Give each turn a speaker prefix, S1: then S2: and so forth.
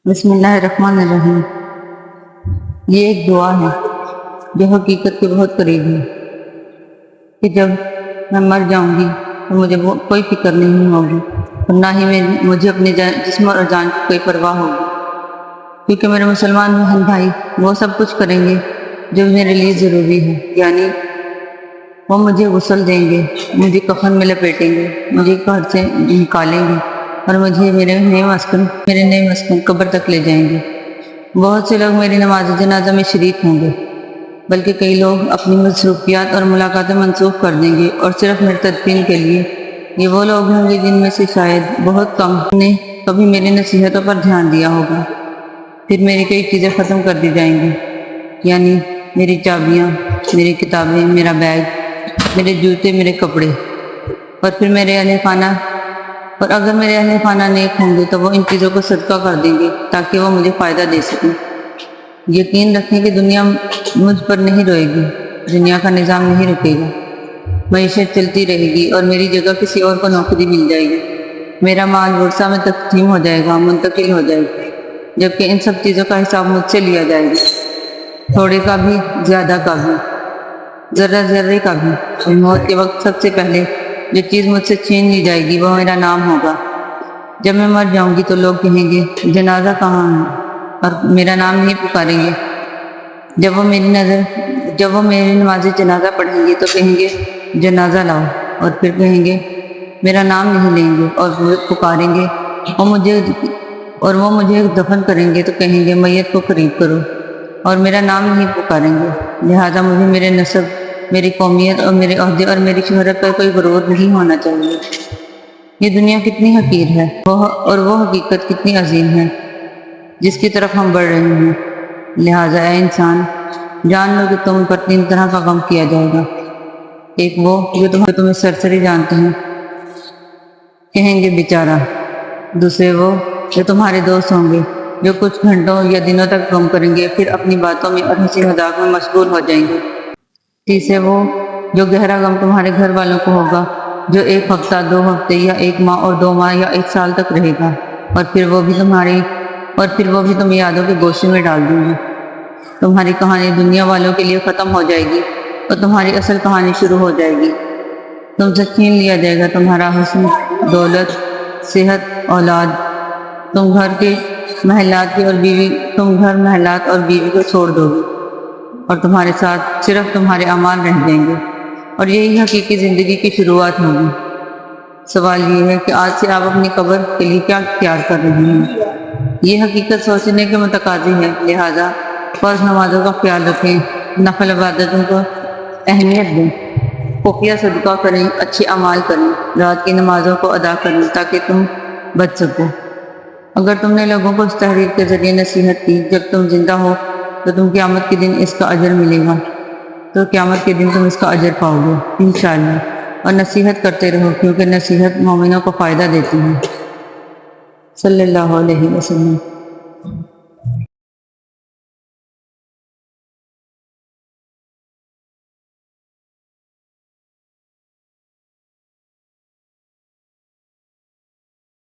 S1: بسم اللہ الرحمن الرحیم۔ یہ ایک دعا ہے جو حقیقت کے بہت قریب ہے کہ جب میں مر جاؤں گی تو مجھے کوئی فکر نہیں ہوگی اور نہ ہی مجھے اپنے جسم اور جان کی کوئی پرواہ ہوگی، کیونکہ میرے مسلمان بہن بھائی وہ سب کچھ کریں گے جو میرے لیے ضروری ہے، یعنی وہ مجھے غسل دیں گے، مجھے کفن میں لپیٹیں گے، مجھے گھر سے نکالیں گے اور مجھے میرے نئے مسکن قبر تک لے جائیں گے۔ بہت سے لوگ میری نماز جنازہ میں شریک ہوں گے، بلکہ کئی لوگ اپنی مصروفیات اور ملاقاتیں منسوخ کر دیں گے اور صرف میری تدفین کے لیے۔ یہ وہ لوگ ہوں گے جن میں سے شاید بہت کم نے کبھی میری نصیحتوں پر دھیان دیا ہوگا۔ پھر میری کئی چیزیں ختم کر دی جائیں گی، یعنی میری چابیاں، میری کتابیں، میرا بیگ، میرے جوتے، میرے کپڑے، اور پھر میرے اہل خانہ، اور اگر میرے اہل خانہ نیک ہوں گے تو وہ ان چیزوں کو صدقہ کر دیں گے تاکہ وہ مجھے فائدہ دے سکیں۔ یقین رکھیں کہ دنیا مجھ پر نہیں روئے گی، دنیا کا نظام نہیں رکے گا، معیشت چلتی رہے گی اور میری جگہ کسی اور کو نوکری مل جائے گی۔ میرا مال ورثہ میں تقسیم ہو جائے گا، منتقل ہو جائے گا، جبکہ ان سب چیزوں کا حساب مجھ سے لیا جائے گا، تھوڑے کا بھی، زیادہ کا بھی، ذرہ ذرے کا بھی۔ اور موت کے وقت سب سے پہلے جو چیز مجھ سے چھین لی جائے گی وہ میرا نام ہوگا۔ جب میں مر جاؤں گی تو لوگ کہیں گے جنازہ کہاں ہے، اور میرا نام نہیں پکاریں گے۔ جب وہ میری نماز جنازہ پڑھیں گے تو کہیں گے جنازہ لاؤ، اور پھر کہیں گے میرا نام نہیں لیں گے اور پکاریں گے، اور وہ مجھے دفن کریں گے تو کہیں گے میت کو قریب کرو، اور میرا نام نہیں پکاریں گے۔ لہٰذا مجھے میرے نسب، میری قومیت اور میرے عہدے اور میری شہرت پر کوئی غرور نہیں ہونا چاہیے۔ یہ دنیا کتنی حقیر ہے اور وہ حقیقت کتنی عظیم ہے جس کی طرف ہم بڑھ رہے ہیں۔ لہٰذا اے انسان، جان لو کہ تم پر 3 طرح کا غم کیا جائے گا۔ ایک وہ جو تمہیں سرسری جانتے ہیں، کہیں گے بیچارہ۔ دوسرے وہ جو تمہارے دوست ہوں گے، جو کچھ گھنٹوں یا دنوں تک غم کریں گے، پھر اپنی باتوں میں اور ہنسی مذاق میں مشغول ہو جائیں گے۔ تیسرے وہ جو گہرا غم تمہارے گھر والوں کو ہوگا، جو 1 ہفتہ، 2 ہفتے یا 1 ماہ اور 2 ماہ یا 1 سال تک رہے گا، اور پھر وہ بھی تمہیں یادوں کے گوشے میں ڈال دیں گے۔ تمہاری کہانی دنیا والوں کے لیے ختم ہو جائے گی اور تمہاری اصل کہانی شروع ہو جائے گی۔ تم سے چھین لیا جائے گا تمہارا حسن، دولت، صحت، اولاد۔ تم گھر محلات اور بیوی کو چھوڑ دو گے، اور تمہارے ساتھ صرف تمہارے اعمال رہ جائیں گے، اور یہی حقیقی زندگی کی شروعات ہوگی۔ سوال یہ ہے کہ آج سے آپ اپنی قبر کے لیے کیا اختیار کر رہے ہیں؟ یہ حقیقت سوچنے کے متقاضی ہے۔ لہٰذا فرض نمازوں کا خیال رکھیں، نفل عبادتوں کو اہمیت دیں، خفیہ صدقہ کریں، اچھے اعمال کریں، رات کی نمازوں کو ادا کریں تاکہ تم بچ سکو۔ اگر تم نے لوگوں کو اس تحریر کے ذریعے نصیحت کی جب تم زندہ ہو تو تم قیامت کے دن اس کا اجر ملے گا، تو قیامت کے دن تم اس کا اجر پاؤ گے انشاءاللہ۔ اور نصیحت کرتے رہو، کیونکہ نصیحت مومنوں کو فائدہ دیتی ہے۔ صلی اللہ علیہ وسلم۔